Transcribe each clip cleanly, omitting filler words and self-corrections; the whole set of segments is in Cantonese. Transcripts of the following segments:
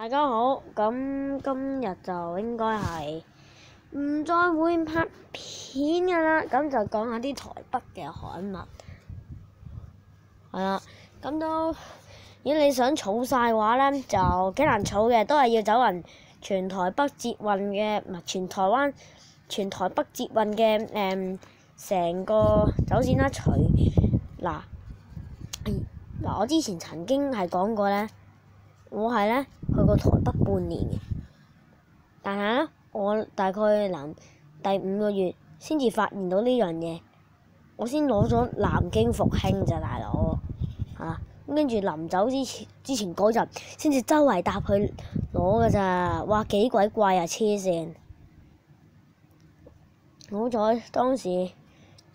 大家好，咁今日就應該係唔再會拍片㗎啦，咁就講下啲台北嘅刊物。係啦，咁都如果你想儲晒嘅話咧，就幾難儲嘅，都係要走勻全台北捷運嘅，唔係全台北捷運嘅成個走線啦。我之前曾經係講過咧。我係咧去過台北半年嘅，但係咧我大概第5個月先至發現到呢樣嘢，我先攞咗南京復興咋大佬嚇，跟住臨走之前嗰日先至周圍搭去攞㗎咋，哇幾鬼貴啊黐線！好彩當時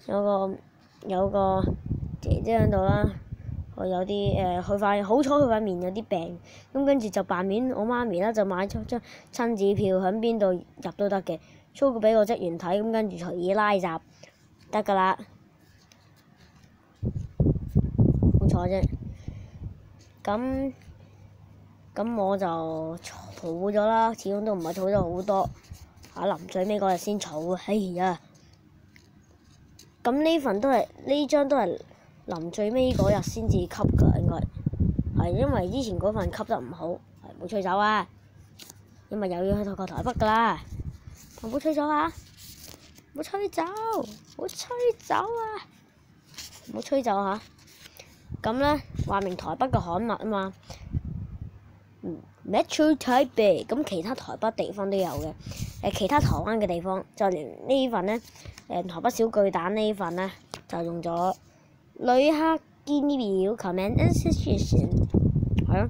有個姐姐喺度啦。我有啲好彩佢塊面有啲病，咁跟住就扮面我媽咪啦，就買咗張親子票，喺邊度入都得嘅，show過俾個職員睇，咁跟住隨意拉閘得㗎啦，好彩啫。咁我就儲咗啦，始終都唔係儲咗好多，臨最尾嗰日先儲，哎呀！咁呢張都係臨最尾嗰日先至吸㗎，應該係因為之前嗰份吸得唔好，係冇吹走啊！因為又要去台北㗎啦，冇吹走啊！冇吹走，冇吹走啊！冇吹走嚇！咁咧話明台北嘅刊物啊嘛，Metro Taipei，咁其他台北地方都有嘅，其他台灣嘅地方就連呢份咧，台北小巨蛋呢份咧就用咗。旅客建議表 comment and suggestion 係咯，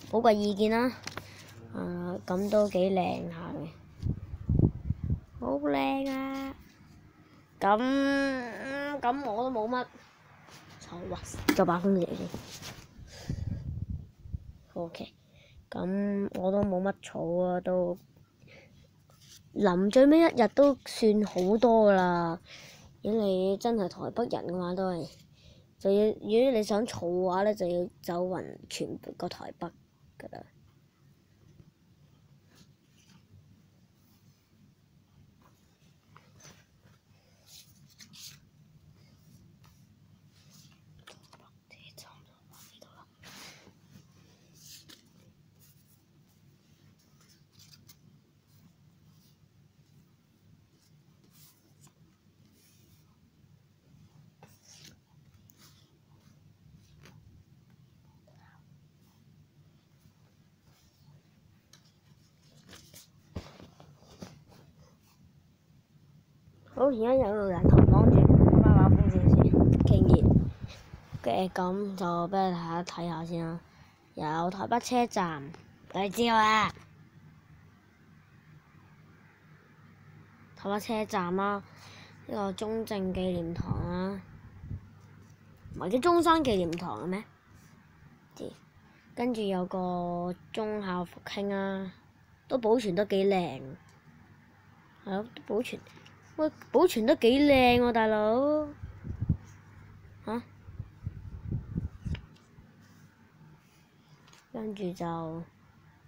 寶貴意見啦，咁都幾靚下嘅，好靚啊！咁我都冇乜儲啊，就把風嚟先。OK，咁我都冇乜儲啊，都臨最尾一日都算好多㗎啦。如果你真係台北人嘅話，都係就要。如果你想儲嘅話咧，就要走勻全個台北㗎啦。好，而家有個人頭擋住，開把風扇先，傾熱嘅，咁就俾大家睇下先啦。有台北車站，你知啦。台北車站啦，呢個中正紀念堂啦，唔係叫中山紀念堂嘅咩？跟住有個忠孝復興啊，都保存得幾靚，係咯，保存得幾靚喎，大佬嚇！跟住就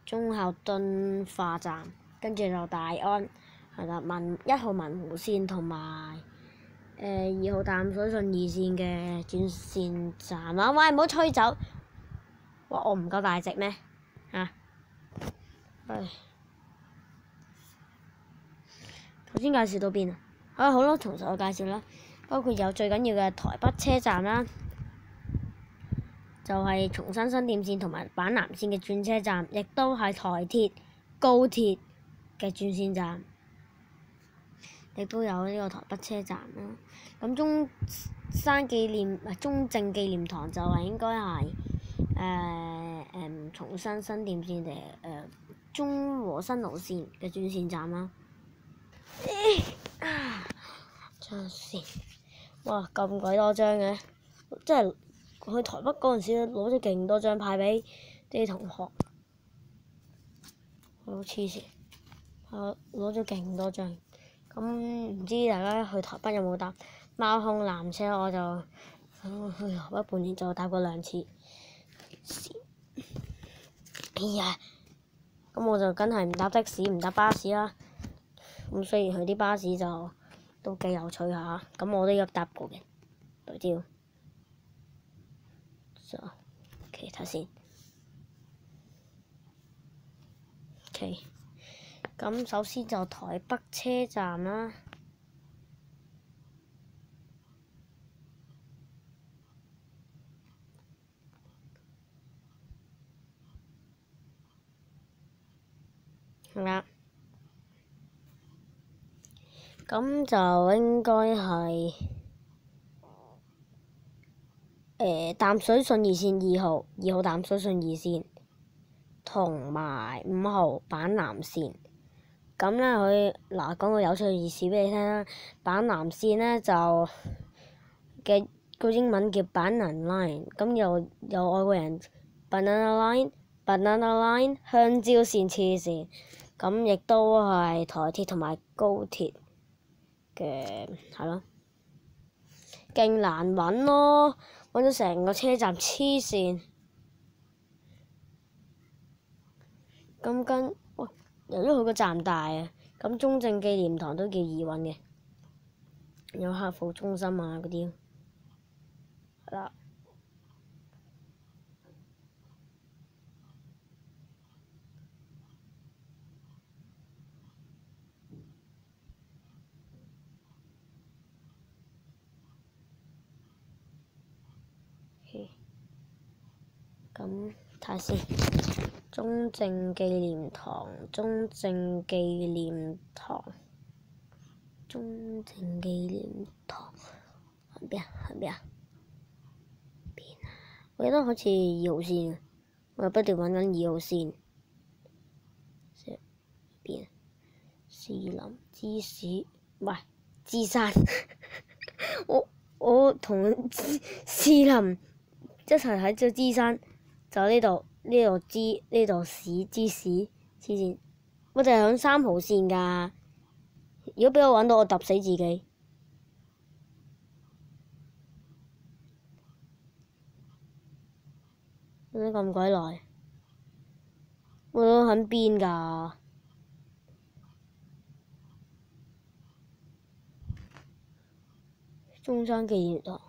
忠孝敦化站，跟住就大安係啦，1號文湖線同埋2號淡水順2線嘅轉線站啊！喂，唔好吹走！哇，我唔夠大隻咩嚇？唉，頭先介紹到邊啊？好啦，從頭介紹啦，包括有最緊要嘅台北車站啦，就係松山新店線同埋板南線嘅轉車站，亦都係台鐵、高鐵嘅轉線站，亦都有呢個台北車站啦。咁中正紀念堂就係應該係松山新店線定中和新蘆線嘅轉線站啦。張線，哇咁鬼多張嘅，即係去台北嗰陣時攞咗勁多張派俾啲同學，好黐線，攞咗勁多張。咁唔知大家去台北有冇搭貓空纜車？我就去台北半年就搭過2次。哎呀，咁我就梗係唔搭的士，唔搭巴士啦。咁雖然佢啲巴士就都幾有趣下，咁我都有搭過嘅，對焦。OK， 睇先。OK，咁首先就台北車站啦。係啦。咁就應該係淡水信義線2號淡水信義線，同埋5號板南線。咁咧佢嗱講個有趣嘅意思俾你聽啦。板南線咧就嘅個英文叫 Banana Line， 咁有外國人 Banana Line 香蕉線黐線，咁亦都係台鐵同埋高鐵嘅係咯，勁難揾咯，揾咗成個車站黐線。咁由於佢個站大啊，咁中正紀念堂都叫易揾嘅，有客服中心啊嗰啲，係啦。咁睇下先，中正紀念堂喺邊啊？我記得好似2號線，我又不斷揾緊2號線。邊？士林芝士，唔係芝山。我同士林一齊喺咗芝山，就呢度市芝士黐線。我就係響3號線㗎。如果俾我揾到，我揼死自己。點解咁鬼耐？我都喺邊㗎？中山紀念堂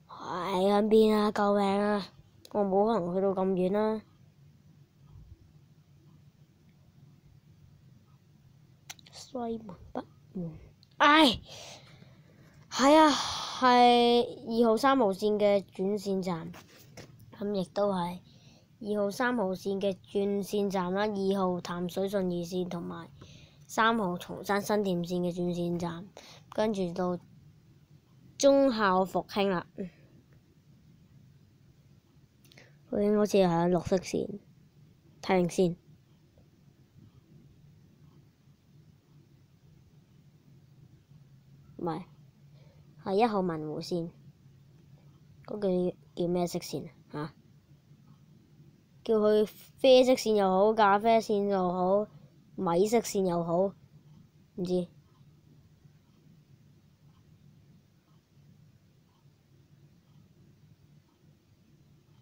係喺邊啊？救命啊！我冇可能去到咁遠啦。西門北門，唉，係啊，係2號3號線嘅轉線站，咁亦都係2號3號線嘅轉線站啦。2號淡水信義線同埋3號松山新店線嘅轉線站，跟住到忠孝復興啦。復興好似係喺綠色線，睇定先。唔係，係1號文湖線，嗰個叫咩色線啊？叫佢啡色線又好，咖啡線又好，米色線又好，唔知。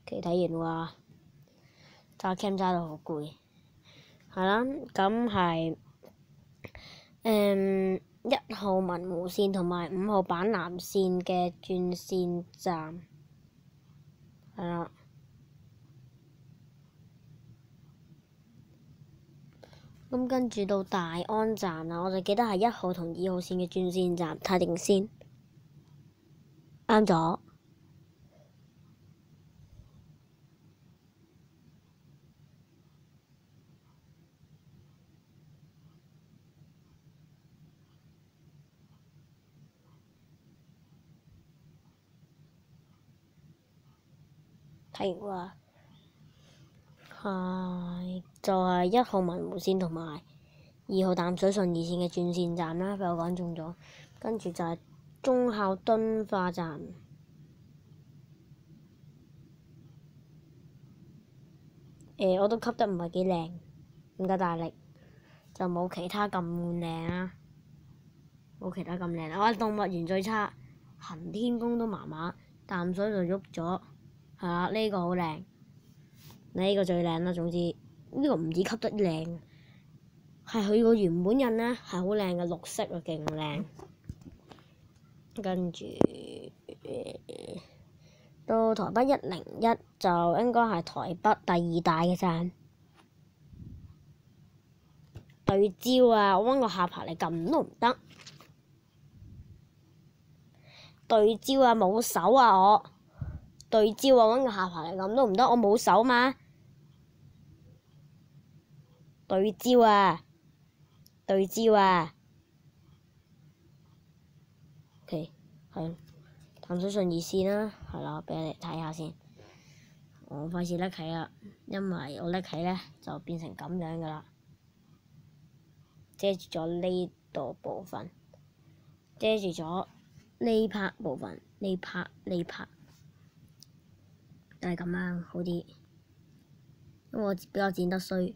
其睇完喎，揸 cam 揸到好攰。係啦，咁係1號文湖線同埋5號板南線嘅轉線站，係啦。咁跟住到大安站啦，我就記得係1號同2號線嘅轉線站，睇定先。啱咗。睇完喎。係就係1號文湖線同埋2號淡水信義線嘅轉線站啦，俾我講中咗。跟住就係忠孝敦化站。我都吸得唔係幾靚，唔夠大力，就冇其他咁靚啦。冇其他咁靚啦。我覺得動物園最差，行天宮都麻麻，淡水就喐咗。係啦，呢個好靚。呢個最靚啦。總之呢個唔止吸得靚，係佢個原本印咧係好靚嘅綠色啊，勁靚。跟住到台北101就應該係台北第2大嘅站。對焦啊！我揾個下巴嚟撳都唔得。對焦啊！冇手啊！我對焦啊！揾個下巴嚟撳都唔得，我冇手嘛。對焦啊！對焦啊 ！OK， 係淡水順義線啦，係啦，俾你睇下先。我費事叻起啦，因為我叻起咧就變成咁樣噶啦。遮住咗呢度部分，遮住咗呢 part 部分，呢 part 就係咁樣好啲，因為我比較剪得衰。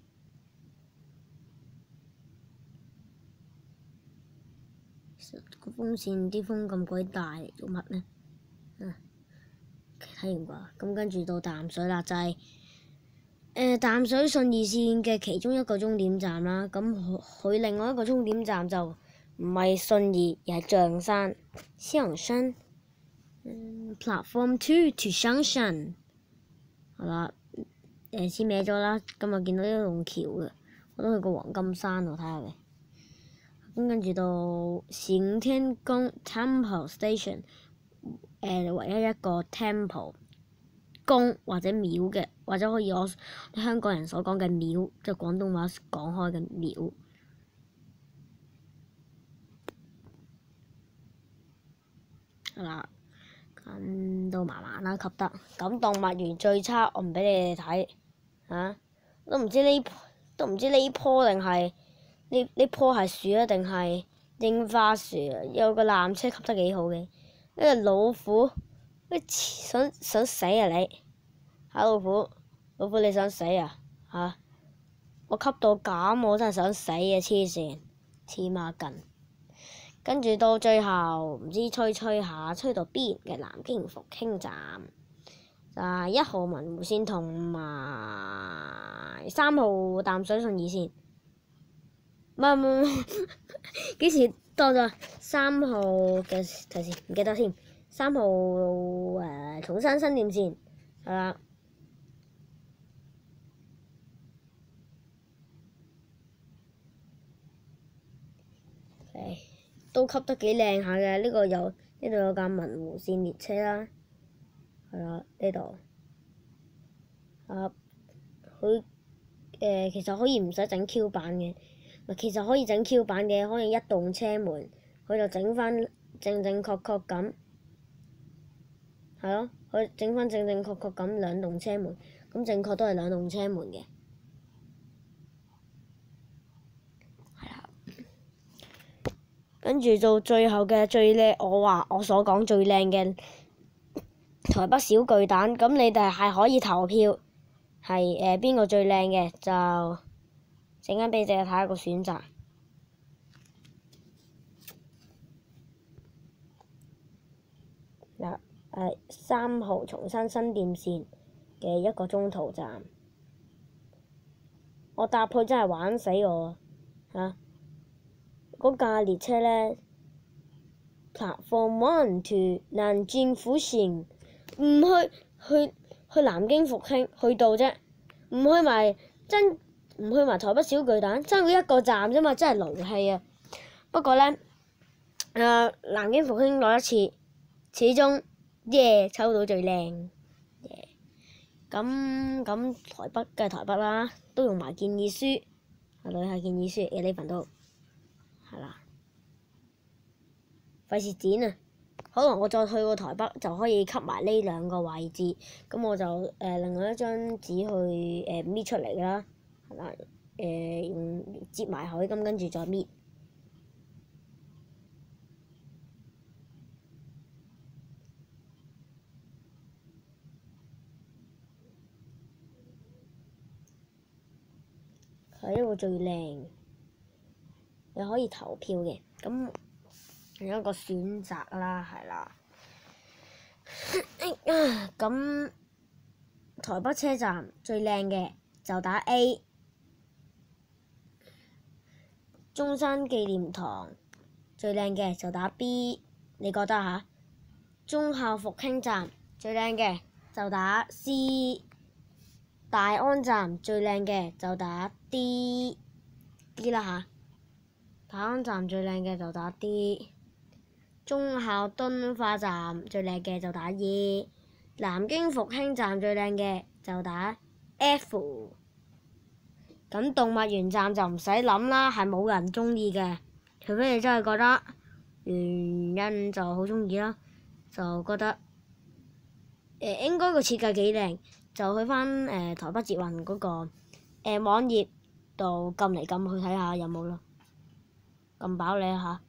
其實個風扇啲風咁鬼大，做乜呢？睇完啩，咁跟住到淡水啦，就係淡水順義線嘅其中一個終點站啦。咁佢另外一個終點站就唔係順義，而係象山。象山，Platform 2 to 象山。好啦，先歪咗啦。今日見到一棟橋嘅，我都去過黃金山喎，睇下嘅。咁跟住到行天宮 Temple Station， 唯一一個 temple。宮或者廟嘅，或者可以我香港人所講嘅廟，即係廣東話講開嘅廟。係啦，咁都麻麻啦，吸得。咁動物園最差，我唔俾你哋睇嚇，都唔知呢棵定係呢棵係樹啊，定係櫻花樹啊？有個纜車吸得幾好嘅，呢個老虎，想死啊你！老虎你想死啊？嚇！我吸到咁，我真係想死啊！黐線，黐孖筋。跟住到最後，唔知吹下，吹到邊嘅南京復興站，就係1號文湖線同埋3號淡水順義線。唔係，幾時到咗3號嘅提示？唔記得添。3號松山新店線係啦。都吸得幾靚下嘅，呢度有架文湖線列車啦，係啦，呢度佢其實可以唔使整 Q 版嘅，其實可以整 Q 版嘅，可以一棟車門，佢就整翻正確咁，係咯，佢整翻正確咁兩棟車門，咁正確都係兩棟車門嘅。跟住到最後嘅最靚，我所講最靚嘅台北小巨蛋，咁你哋係可以投票，係邊個最靚嘅，就陣間俾你哋睇下個選擇。嗱，3號松山新店線嘅一個中途站，我搭佢真係玩死我嚇！嗰架列車呢 Platform 1 to 南京復興，唔去南京復興去到啫，唔去埋台北小巨蛋，爭佢一個站啫嘛，真係勞氣啊！不過呢，南京復興攞一次，始終抽到最靚，咁台北梗係台北啦，都用埋建議書，女係建議書嘅呢份都。係啦，費事剪啊！可能我再去過台北就可以吸埋呢兩個位置，咁我就另外一張紙去搣出嚟啦，係啦，用摺埋佢，咁跟住再搣。係呢個最靚。你可以投票嘅，咁有一個選擇啦，係啦。咁台北車站最靚嘅就打 A， 中山紀念堂最靚嘅就打 B， 你覺得嚇？忠孝復興站最靚嘅就打 C， 大安站最靚嘅就打 D 啦嚇。大安站最靚嘅就打 D， 忠孝敦化站最靚嘅就打 E， 南京復興站最靚嘅就打 F。咁動物園站就唔使諗啦，係冇人中意嘅，除非你真係覺得原因就好中意啦，就覺得應該個設計幾靚，就去返台北捷運嗰個網頁度撳嚟撳去睇下有冇咯，撳飽你下。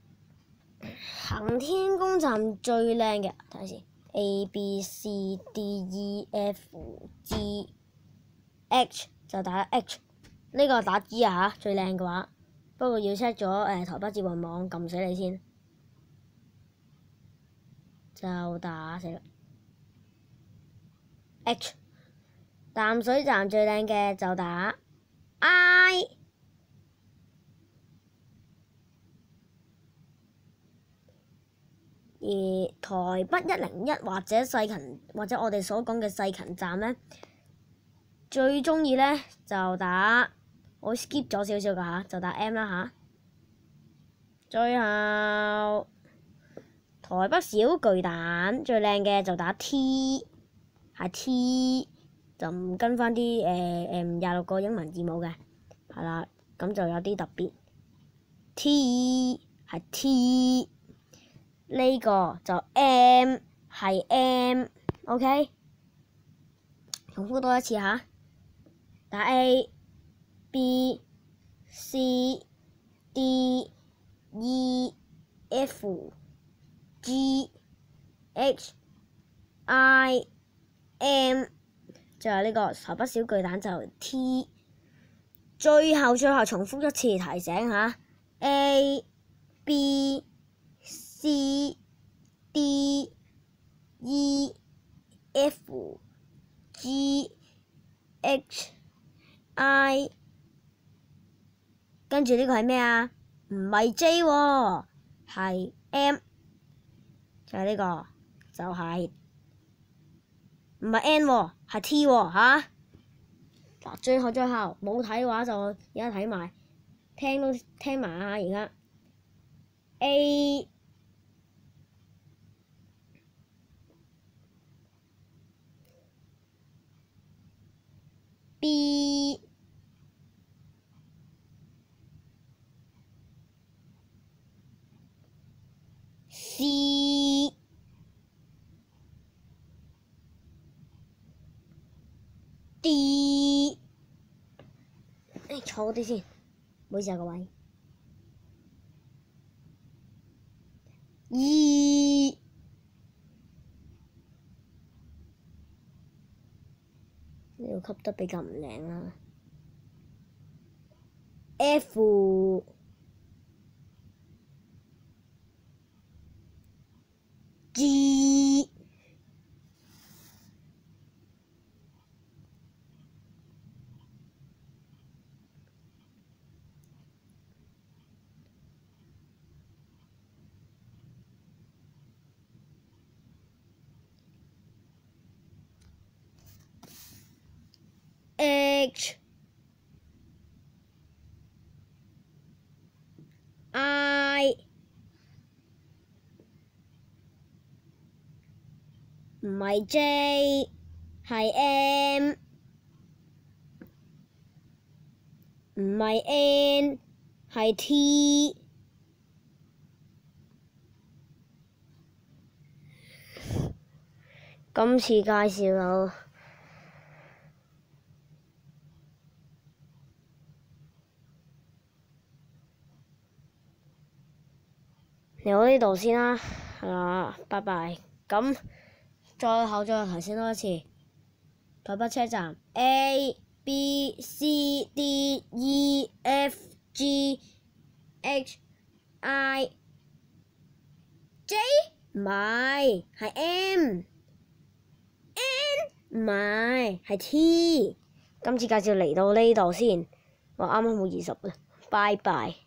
行天宮站最靚嘅，睇下先 A B C D E F G H 就打 H。呢個打 G 啊嚇，最靚嘅話，不過要 check 咗台北捷運網撳死你先，就打死啦 H。淡水站最靚嘅就打 I。而台北101或者細勤或者我哋所講嘅細勤站呢，最中意呢就打。我 skip 咗少少㗎嚇，就打 M 啦嚇。最後台北小巨蛋最靚嘅就打 T， 係 T 就唔跟翻啲26個英文字母嘅，係啦，咁就有啲特別。T 係 T， 呢個就 M 係 M，OK，重複多一次嚇，打 A。B C D E F G H I M， 最後呢個台北小巨蛋就 T。最後重複一次提醒下 A B C D E F G H I。跟住呢個係咩啊？唔係 J 喎，係 M， 就係呢個，就係唔係 N 喎，係 T 喎嚇。嗱，最後冇睇嘅話就而家睇埋，聽都聽埋啊！而家 A B C D， 坐啲先，唔好意思啊各位。E 呢度吸得比較唔靚啦。F G H I 唔係 J 係 M， 唔係 N 係 T。今次介紹到嚟到呢度先啦，係啦，拜拜。咁最後提醒多一次，台北車站 A B C D E F G H I J 唔係，係 M。唔係，係 T。今次介紹嚟到呢度先，我啱啱好20啦，拜拜。